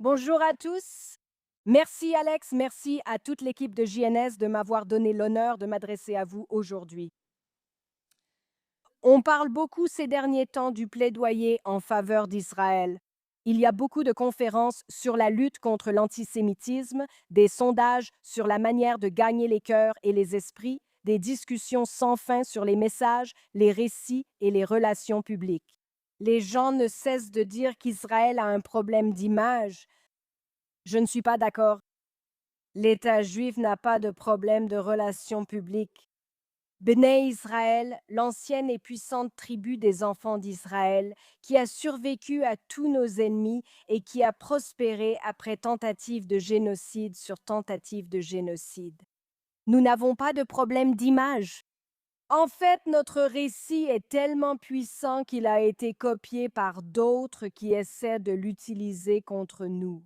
Bonjour à tous. Merci Alex, merci à toute l'équipe de JNS de m'avoir donné l'honneur de m'adresser à vous aujourd'hui. On parle beaucoup ces derniers temps du plaidoyer en faveur d'Israël. Il y a beaucoup de conférences sur la lutte contre l'antisémitisme, des sondages sur la manière de gagner les cœurs et les esprits, des discussions sans fin sur les messages, les récits et les relations publiques. Les gens ne cessent de dire qu'Israël a un problème d'image. Je ne suis pas d'accord. L'État juif n'a pas de problème de relations publiques. Béné Israël, l'ancienne et puissante tribu des enfants d'Israël, qui a survécu à tous nos ennemis et qui a prospéré après tentative de génocide sur tentative de génocide. Nous n'avons pas de problème d'image. En fait, notre récit est tellement puissant qu'il a été copié par d'autres qui essaient de l'utiliser contre nous.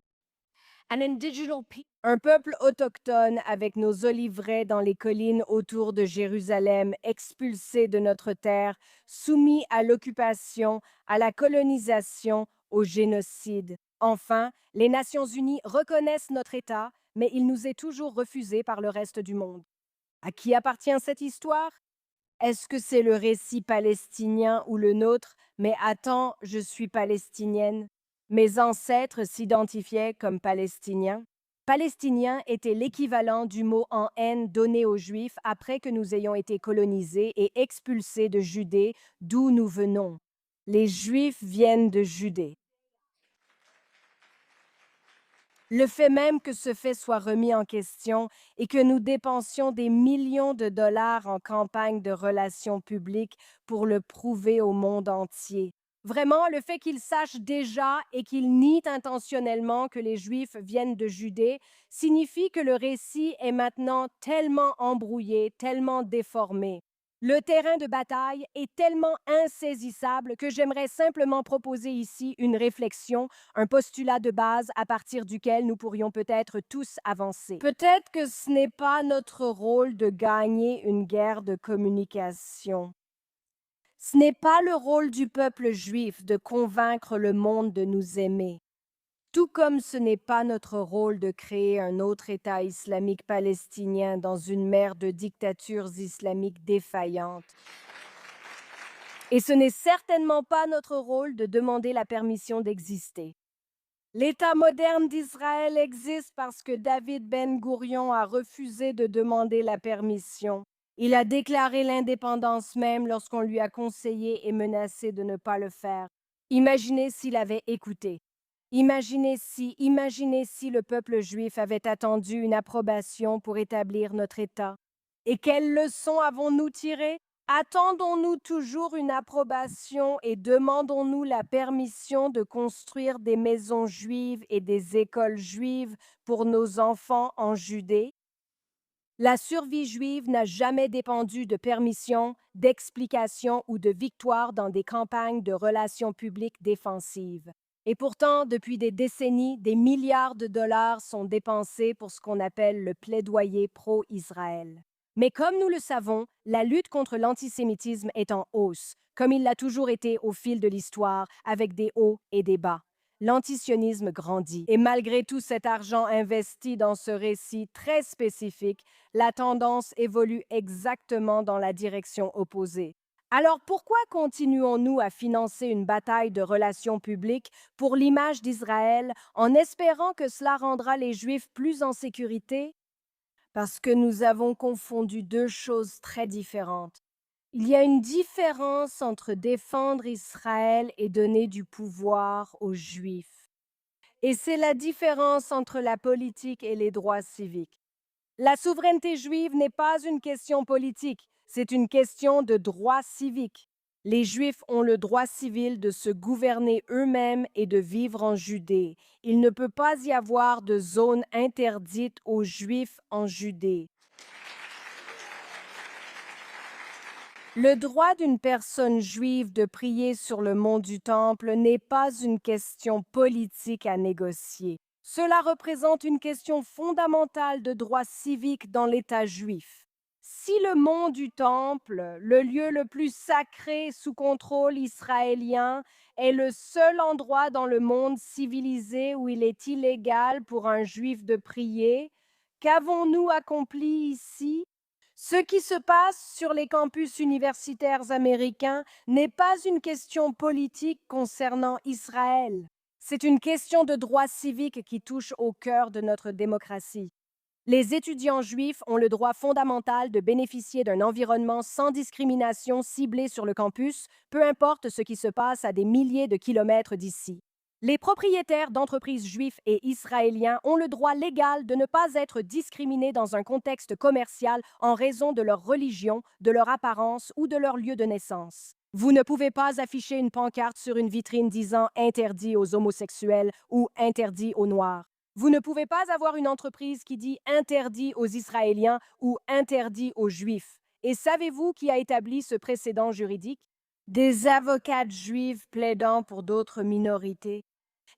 Un peuple autochtone avec nos oliveraies dans les collines autour de Jérusalem, expulsés de notre terre, soumis à l'occupation, à la colonisation, au génocide. Enfin, les Nations unies reconnaissent notre État, mais il nous est toujours refusé par le reste du monde. À qui appartient cette histoire? Est-ce que c'est le récit palestinien ou le nôtre? Mais attends, je suis palestinienne. Mes ancêtres s'identifiaient comme palestiniens. Palestinien était l'équivalent du mot en haine donné aux Juifs après que nous ayons été colonisés et expulsés de Judée, d'où nous venons. Les Juifs viennent de Judée. Le fait même que ce fait soit remis en question et que nous dépensions des millions de dollars en campagne de relations publiques pour le prouver au monde entier. Vraiment, le fait qu'ils sachent déjà et qu'ils nient intentionnellement que les Juifs viennent de Judée signifie que le récit est maintenant tellement embrouillé, tellement déformé. Le terrain de bataille est tellement insaisissable que j'aimerais simplement proposer ici une réflexion, un postulat de base à partir duquel nous pourrions peut-être tous avancer. Peut-être que ce n'est pas notre rôle de gagner une guerre de communication. Ce n'est pas le rôle du peuple juif de convaincre le monde de nous aimer. Tout comme ce n'est pas notre rôle de créer un autre État islamique palestinien dans une mer de dictatures islamiques défaillantes. Et ce n'est certainement pas notre rôle de demander la permission d'exister. L'État moderne d'Israël existe parce que David Ben-Gourion a refusé de demander la permission. Il a déclaré l'indépendance même lorsqu'on lui a conseillé et menacé de ne pas le faire. Imaginez s'il avait écouté. Imaginez si le peuple juif avait attendu une approbation pour établir notre État. Et quelles leçons avons-nous tirées? Attendons-nous toujours une approbation et demandons-nous la permission de construire des maisons juives et des écoles juives pour nos enfants en Judée? La survie juive n'a jamais dépendu de permission, d'explication ou de victoire dans des campagnes de relations publiques défensives. Et pourtant, depuis des décennies, des milliards de dollars sont dépensés pour ce qu'on appelle le plaidoyer pro-Israël. Mais comme nous le savons, la lutte contre l'antisémitisme est en hausse, comme il l'a toujours été au fil de l'histoire, avec des hauts et des bas. L'antisionisme grandit. Et malgré tout cet argent investi dans ce récit très spécifique, la tendance évolue exactement dans la direction opposée. Alors pourquoi continuons-nous à financer une bataille de relations publiques pour l'image d'Israël en espérant que cela rendra les Juifs plus en sécurité? Parce que nous avons confondu deux choses très différentes. Il y a une différence entre défendre Israël et donner du pouvoir aux Juifs. Et c'est la différence entre la politique et les droits civiques. La souveraineté juive n'est pas une question politique, c'est une question de droit civique. Les Juifs ont le droit civil de se gouverner eux-mêmes et de vivre en Judée. Il ne peut pas y avoir de zone interdite aux Juifs en Judée. Le droit d'une personne juive de prier sur le mont du Temple n'est pas une question politique à négocier. Cela représente une question fondamentale de droit civique dans l'État juif. Si le mont du Temple, le lieu le plus sacré sous contrôle israélien, est le seul endroit dans le monde civilisé où il est illégal pour un juif de prier. Qu'avons-nous accompli ici? Ce qui se passe sur les campus universitaires américains n'est pas une question politique concernant Israël. C'est une question de droit civique qui touche au cœur de notre démocratie. Les étudiants juifs ont le droit fondamental de bénéficier d'un environnement sans discrimination ciblé sur le campus, peu importe ce qui se passe à des milliers de kilomètres d'ici. Les propriétaires d'entreprises juifs et israéliens ont le droit légal de ne pas être discriminés dans un contexte commercial en raison de leur religion, de leur apparence ou de leur lieu de naissance. Vous ne pouvez pas afficher une pancarte sur une vitrine disant interdit aux homosexuels ou interdit aux Noirs. Vous ne pouvez pas avoir une entreprise qui dit interdit aux Israéliens ou interdit aux Juifs. Et savez-vous qui a établi ce précédent juridique? Des avocates juives plaidant pour d'autres minorités.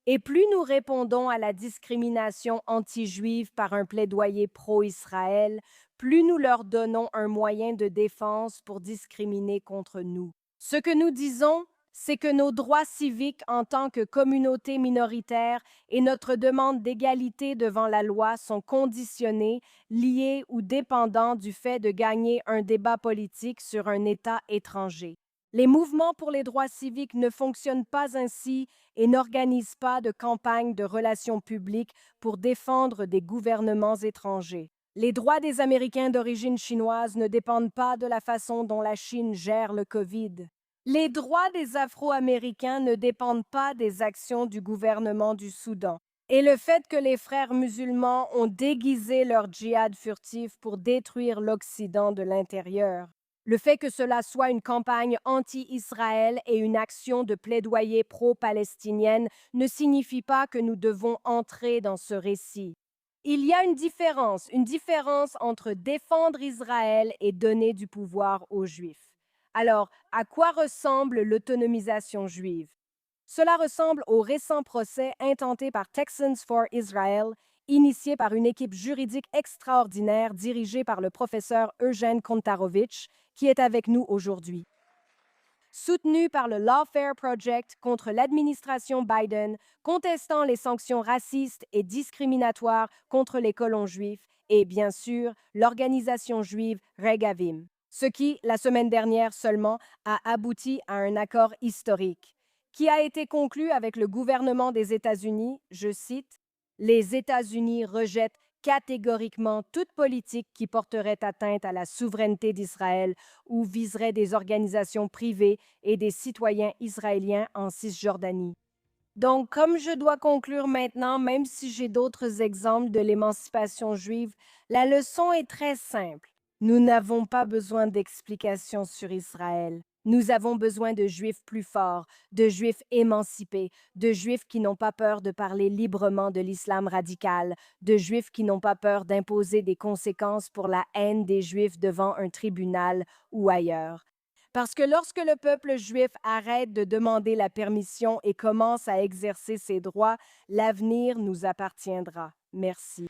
Et plus nous répondons à la discrimination anti-juive par un plaidoyer pro-Israël, plus nous leur donnons un moyen de défense pour discriminer contre nous. Ce que nous disons, c'est que nos droits civiques en tant que communauté minoritaire et notre demande d'égalité devant la loi sont conditionnés, liés ou dépendants du fait de gagner un débat politique sur un État étranger. Les mouvements pour les droits civiques ne fonctionnent pas ainsi et n'organisent pas de campagne de relations publiques pour défendre des gouvernements étrangers. Les droits des Américains d'origine chinoise ne dépendent pas de la façon dont la Chine gère le COVID. Les droits des Afro-Américains ne dépendent pas des actions du gouvernement du Soudan. Et le fait que les frères musulmans ont déguisé leur djihad furtif pour détruire l'Occident de l'intérieur. Le fait que cela soit une campagne anti-Israël et une action de plaidoyer pro-palestinienne ne signifie pas que nous devons entrer dans ce récit. Il y a une différence entre défendre Israël et donner du pouvoir aux Juifs. Alors, à quoi ressemble l'autonomisation juive? Cela ressemble au récent procès intenté par Texans for Israel, initié par une équipe juridique extraordinaire dirigée par le professeur Eugène Kontarovich, qui est avec nous aujourd'hui. Soutenu par le Lawfare Project contre l'administration Biden, contestant les sanctions racistes et discriminatoires contre les colons juifs, et bien sûr l'organisation juive Regavim, ce qui, la semaine dernière seulement, a abouti à un accord historique, qui a été conclu avec le gouvernement des États-Unis, je cite, « Les États-Unis rejettent catégoriquement toute politique qui porterait atteinte à la souveraineté d'Israël ou viserait des organisations privées et des citoyens israéliens en Cisjordanie. » Donc, comme je dois conclure maintenant, même si j'ai d'autres exemples de l'émancipation juive, la leçon est très simple. Nous n'avons pas besoin d'explications sur Israël. Nous avons besoin de Juifs plus forts, de Juifs émancipés, de Juifs qui n'ont pas peur de parler librement de l'islam radical, de Juifs qui n'ont pas peur d'imposer des conséquences pour la haine des Juifs devant un tribunal ou ailleurs. Parce que lorsque le peuple juif arrête de demander la permission et commence à exercer ses droits, l'avenir nous appartiendra. Merci.